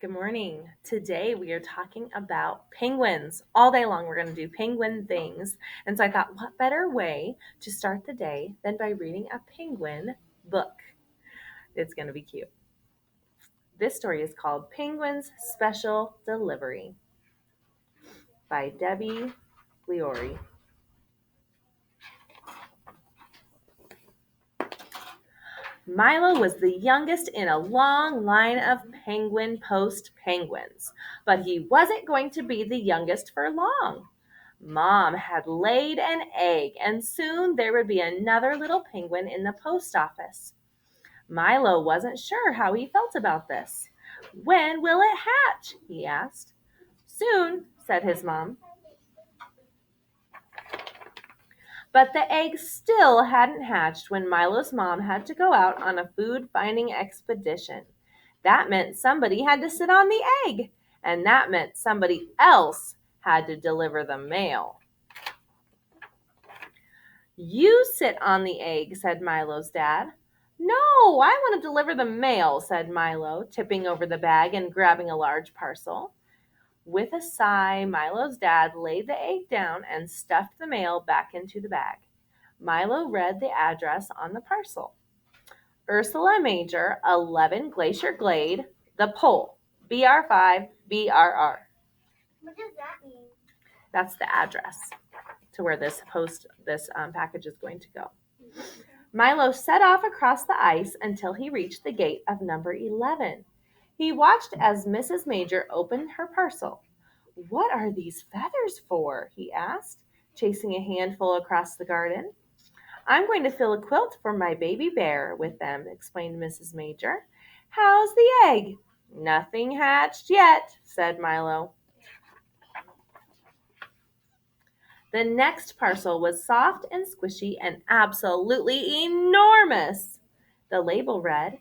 Good morning. Today we are talking about penguins. All day long we're going to do penguin things. And so I thought, what better way to start the day than by reading a penguin book? It's going to be cute. This story is called Penguin's Special Delivery by Debbie Leori. Milo was the youngest in a long line of penguin post penguins, but he wasn't going to be the youngest for long. Mom had laid an egg, and soon there would be another little penguin in the post office. Milo wasn't sure how he felt about this. When will it hatch? He asked. Soon, said his mom. But the egg still hadn't hatched when Milo's mom had to go out on a food finding expedition. That meant somebody had to sit on the egg, and that meant somebody else had to deliver the mail. You sit on the egg, said Milo's dad. No, I want to deliver the mail, said Milo, tipping over the bag and grabbing a large parcel. With a sigh, Milo's dad laid the egg down and stuffed the mail back into the bag. Milo read the address on the parcel. Ursula Major, 11 Glacier Glade, The Pole, BR5, BRR. What does that mean? That's the address to where this package is going to go. Milo set off across the ice until he reached the gate of number 11. He watched as Mrs. Major opened her parcel. What are these feathers for? He asked, chasing a handful across the garden. I'm going to fill a quilt for my baby bear with them, explained Mrs. Major. How's the egg? Nothing hatched yet, said Milo. The next parcel was soft and squishy and absolutely enormous. The label read,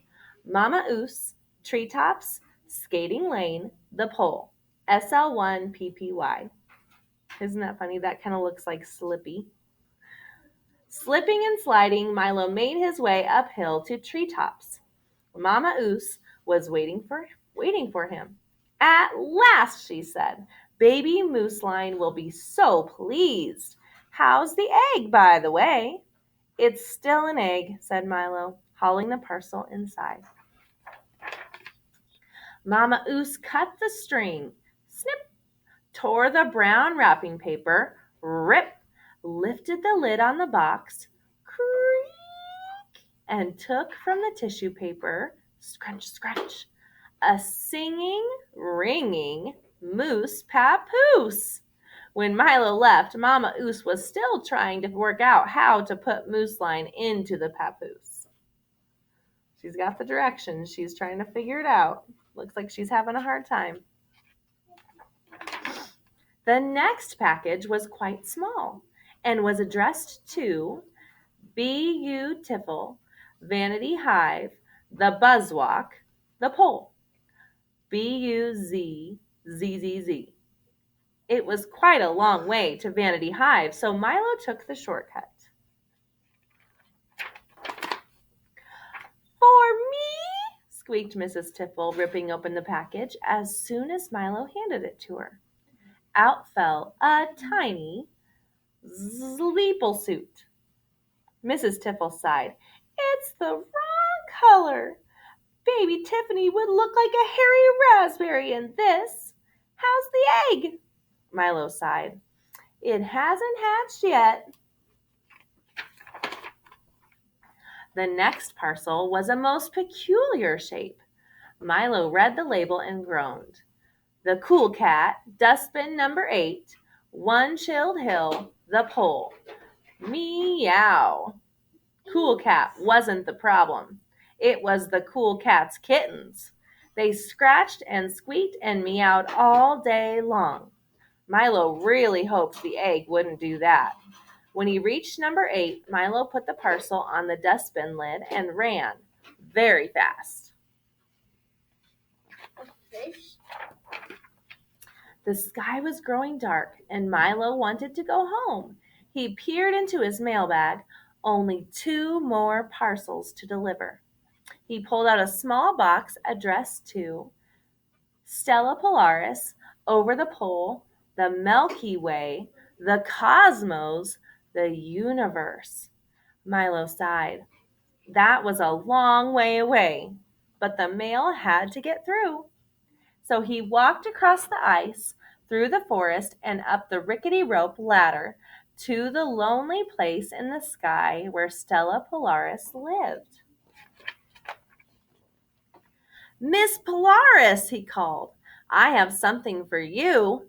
Mama Oos, Treetops, Skating Lane, The Pole, SL1PPY. Isn't that funny? That kind of looks like Slippy. Slipping and sliding, Milo made his way uphill to Treetops. Mama Oos was waiting for him. At last, she said. Baby Mooseline will be so pleased. How's the egg, by the way? It's still an egg, said Milo, hauling the parcel inside. Mama Oos cut the string, snip, tore the brown wrapping paper, rip, lifted the lid on the box, creak, and took from the tissue paper, scrunch, scrunch, a singing, ringing moose papoose. When Milo left, Mama Oos was still trying to work out how to put Mooseline into the papoose. She's got the directions. She's trying to figure it out. Looks like she's having a hard time. The next package was quite small and was addressed to B.U. Tiffle, Vanity Hive, The Buzzwalk, The Pole. B-U-Z-Z-Z-Z. It was quite a long way to Vanity Hive, so Milo took the shortcut. For me, squeaked Mrs. Tiffle, ripping open the package as soon as Milo handed it to her. Out fell a tiny sleeple suit. Mrs. Tiffle sighed. It's the wrong color. Baby Tiffany would look like a hairy raspberry in this. How's the egg? Milo sighed. It hasn't hatched yet. The next parcel was a most peculiar shape. Milo read the label and groaned. The Cool Cat, Dustbin number 8, One Chilled Hill, The Pole. Meow. Cool Cat wasn't the problem. It was the Cool Cat's kittens. They scratched and squeaked and meowed all day long. Milo really hoped the egg wouldn't do that. When he reached number 8, Milo put the parcel on the dustbin lid and ran very fast. A fish? The sky was growing dark, and Milo wanted to go home. He peered into his mailbag. Only 2 more parcels to deliver. He pulled out a small box addressed to Stella Polaris, over the pole, the Milky Way, the cosmos, the universe. Milo sighed. That was a long way away, but the mail had to get through. So he walked across the ice, through the forest, and up the rickety rope ladder to the lonely place in the sky where Stella Polaris lived. Miss Polaris, he called, I have something for you.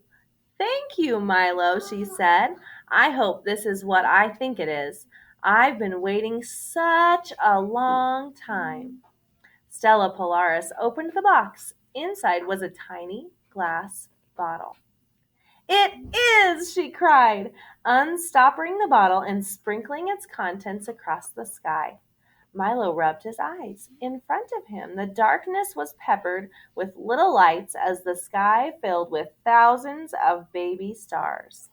Thank you, Milo, she said. I hope this is what I think it is. I've been waiting such a long time. Stella Polaris opened the box. Inside was a tiny glass bottle. It is, she cried, unstopping the bottle and sprinkling its contents across the sky. Milo rubbed his eyes. In front of him, the darkness was peppered with little lights as the sky filled with thousands of baby stars.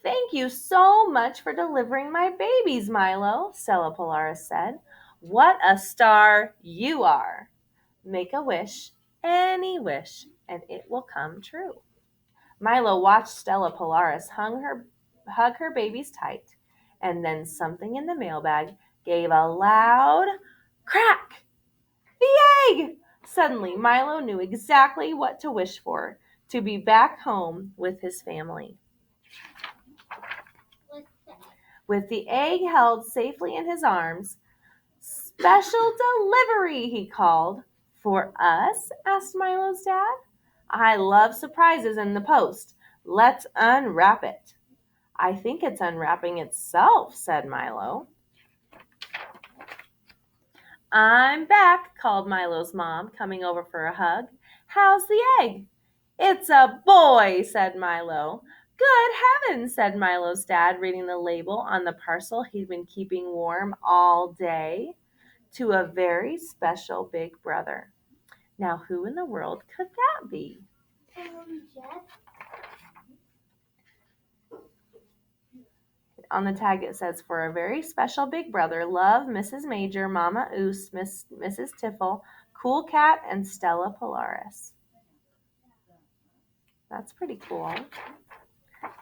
Thank you so much for delivering my babies, Milo, Stella Polaris said. What a star you are. Make a wish, any wish, and it will come true. Milo watched Stella Polaris hug her babies tight, and then something in the mailbag gave a loud crack. The egg! Suddenly, Milo knew exactly what to wish for, to be back home with his family. With the egg held safely in his arms, special delivery, he called. For us? Asked Milo's dad. I love surprises in the post. Let's unwrap it. I think it's unwrapping itself, said Milo. I'm back, called Milo's mom, coming over for a hug. How's the egg? It's a boy, said Milo. Good heavens, said Milo's dad, reading the label on the parcel he'd been keeping warm all day. To a very special big brother. Now, who in the world could that be? Jeff. On the tag it says, for a very special big brother, love Mrs. Major, Mama Oos, Mrs. Tiffle, Cool Cat, and Stella Polaris. That's pretty cool.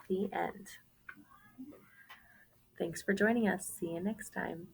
The end. Thanks for joining us. See you next time.